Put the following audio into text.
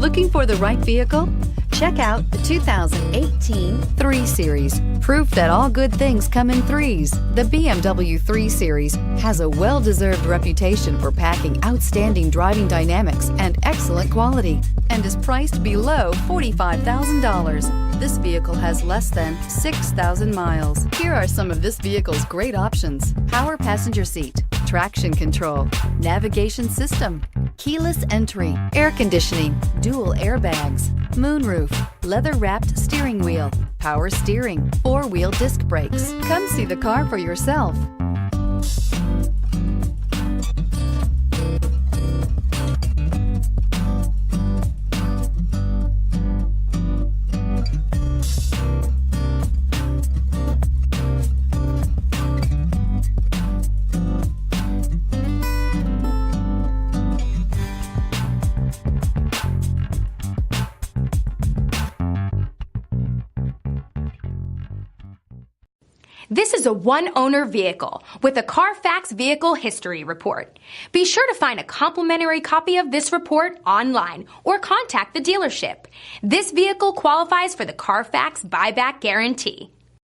Looking for the right vehicle? Check out the 2018 3 Series. Proof that all good things come in threes. The BMW 3 Series has a well-deserved reputation for packing outstanding driving dynamics and excellent quality, and is priced below $45,000. This vehicle has less than 6,000 miles. Here are some of this vehicle's great options: power passenger seat, traction control, navigation system, keyless entry, air conditioning, dual airbags, moonroof, leather-wrapped steering wheel, power steering, 4-wheel disc brakes. Come see the car for yourself. This is a one-owner vehicle with a Carfax Vehicle History Report. Be sure to find a complimentary copy of this report online or contact the dealership. This vehicle qualifies for the Carfax Buyback Guarantee.